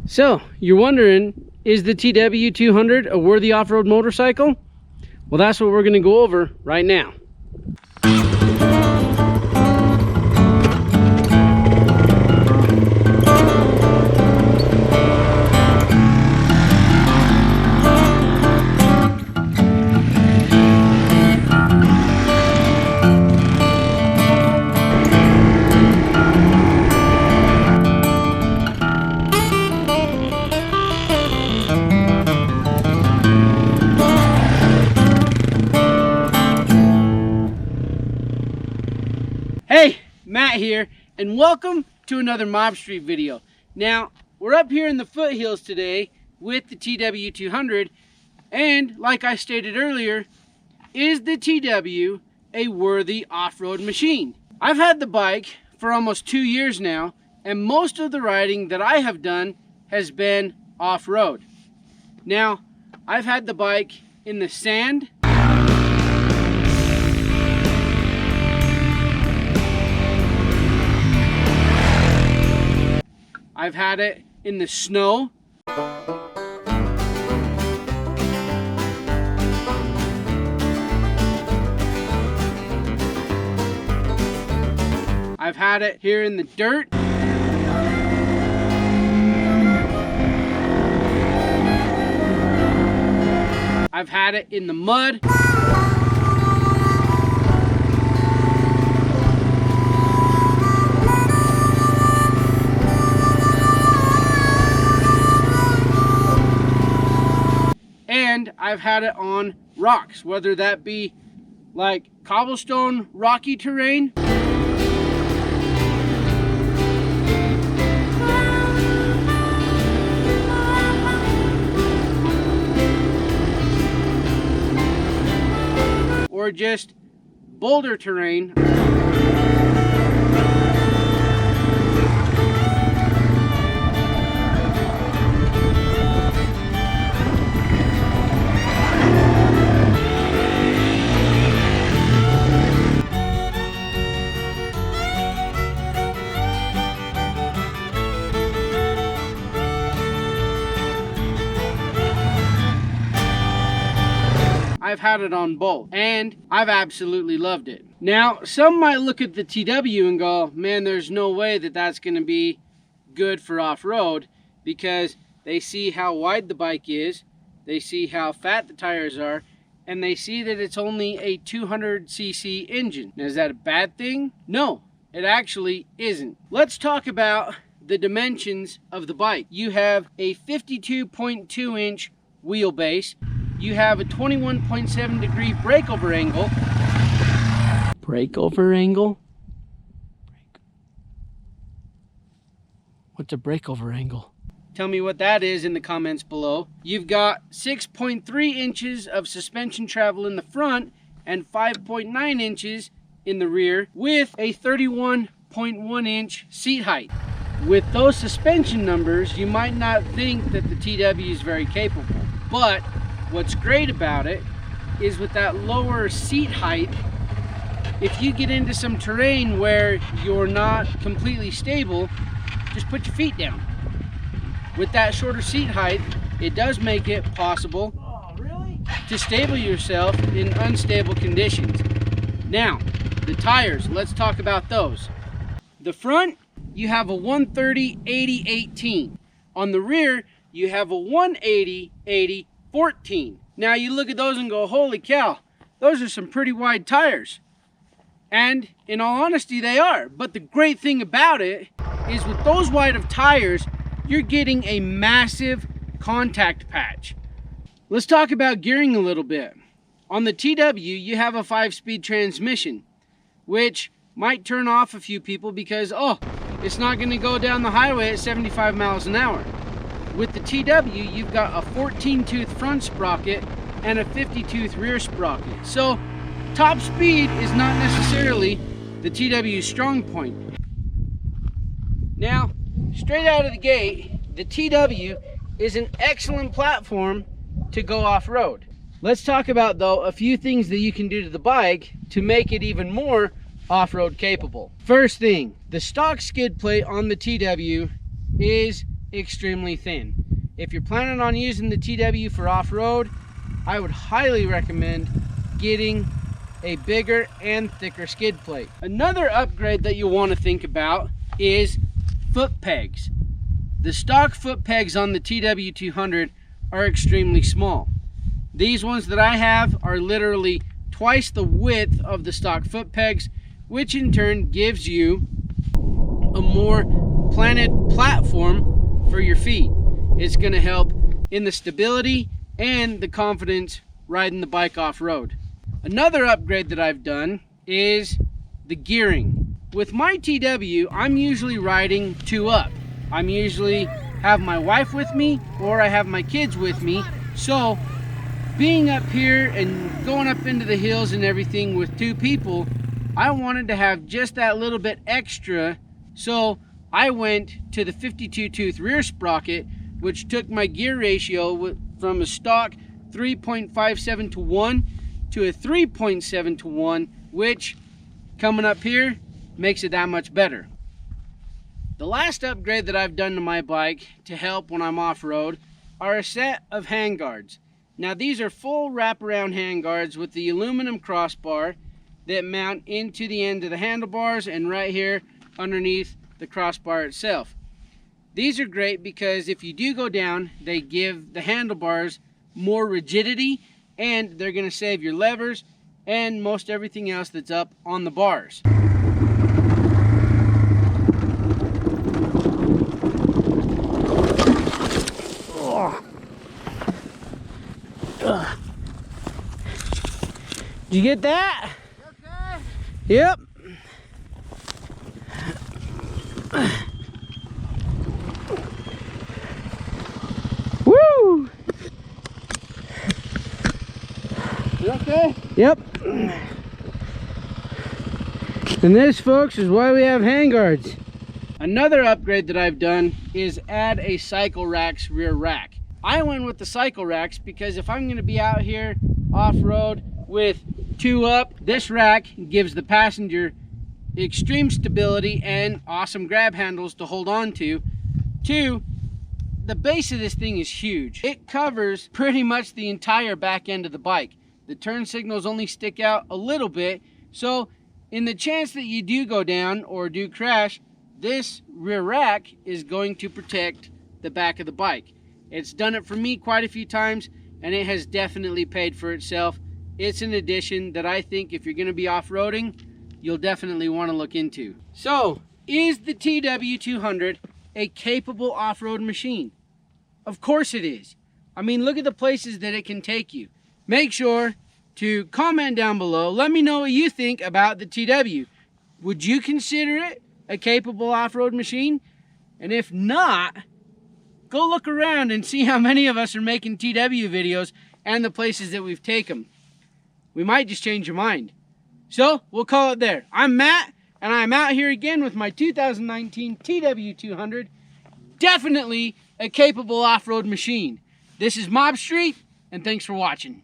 So, you're wondering, is the TW200 a worthy off-road motorcycle? Well, that's what we're going to go over right now. Hey, Matt here, and welcome to another Mob Street video. Now, we're up here in the foothills today with the TW200, and like I stated earlier, is the TW a worthy off-road machine? I've had the bike for almost 2 years now, and most of the riding that I have done has been off-road. Now, I've had the bike in the sand, I've had it in the snow, I've had it here in the dirt, I've had it in the mud, and I've had it on rocks, whether that be like cobblestone rocky terrain, or just boulder terrain. I've had it on both, and I've absolutely loved it. Now, some might look at the TW and go, man, there's no way that that's going to be good for off-road, because they see how wide the bike is, they see how fat the tires are, and they see that it's only a 200cc engine. Now, is that a bad thing? No, it actually isn't. Let's talk about the dimensions of the bike. You have a 52.2 inch wheelbase. You have a 21.7 degree breakover angle. Breakover angle? What's a breakover angle? Tell me what that is in the comments below. You've got 6.3 inches of suspension travel in the front and 5.9 inches in the rear with a 31.1 inch seat height. With those suspension numbers, you might not think that the TW is very capable, but what's great about it is with that lower seat height, if you get into some terrain where you're not completely stable, just put your feet down. With that shorter seat height, it does make it possible to stable yourself in unstable conditions. Now, the tires, let's talk about those. The front, you have a 130/80/18. On the rear, you have a 180/80/14. Now you look at those and go, holy cow, those are some pretty wide tires. And in all honesty, they are. But the great thing about it is with those wide of tires, you're getting a massive contact patch. Let's talk about gearing a little bit. On the TW, you have a 5-speed transmission, which might turn off a few people because, oh, it's not going to go down the highway at 75 miles an hour. With the TW, you've got a 14-tooth front sprocket and a 50-tooth rear sprocket. So top speed is not necessarily the TW's strong point. Now, straight out of the gate, the TW is an excellent platform to go off-road. Let's talk about, though, a few things that you can do to the bike to make it even more off-road capable. First thing, the stock skid plate on the TW is extremely thin. If you're planning on using the TW for off-road, I would highly recommend getting a bigger and thicker skid plate. Another upgrade that you'll want to think about is foot pegs. The stock foot pegs on the TW200 are extremely small. These ones that I have are literally twice the width of the stock foot pegs, which in turn gives you a more planted platform for your feet. It's going to help in the stability and the confidence riding the bike off-road. Another upgrade that I've done is the gearing. With my TW, I'm usually riding 2 up. I'm usually have my wife with me or I have my kids with me. So being up here and going up into the hills and everything with 2 people, I wanted to have just that little bit extra. So I went to the 52 tooth rear sprocket, which took my gear ratio from a stock 3.57 to 1 to a 3.7 to 1, which coming up here makes it that much better. The last upgrade that I've done to my bike to help when I'm off-road are a set of handguards. Now these are full wraparound handguards with the aluminum crossbar that mount into the end of the handlebars and right here underneath the crossbar itself. These are great because if you do go down, they give the handlebars more rigidity and they're going to save your levers and most everything else that's up on the bars. Did you get that? Okay. Yep. Woo! You okay? Yep. And this, folks, is why we have handguards. Another upgrade that I've done is add a cycle rack's rear rack. I went with the cycle racks because if I'm going to be out here off-road with 2 up, this rack gives the passenger extreme stability and awesome grab handles to hold on to. 2, the base of this thing is huge. It covers pretty much the entire back end of the bike. The turn signals only stick out a little bit, so in the chance that you do go down or do crash, this rear rack is going to protect the back of the bike. It's done it for me quite a few times and it has definitely paid for itself. It's an addition that I think if you're going to be off-roading, you'll definitely want to look into. So, is the TW200 a capable off-road machine? Of course it is. I mean, look at the places that it can take you. Make sure to comment down below. Let me know what you think about the TW. Would you consider it a capable off-road machine? And if not, go look around and see how many of us are making TW videos and the places that we've taken them. We might just change your mind. So, we'll call it there. I'm Matt, and I'm out here again with my 2019 TW200. Definitely a capable off-road machine. This is Mob Street, and thanks for watching.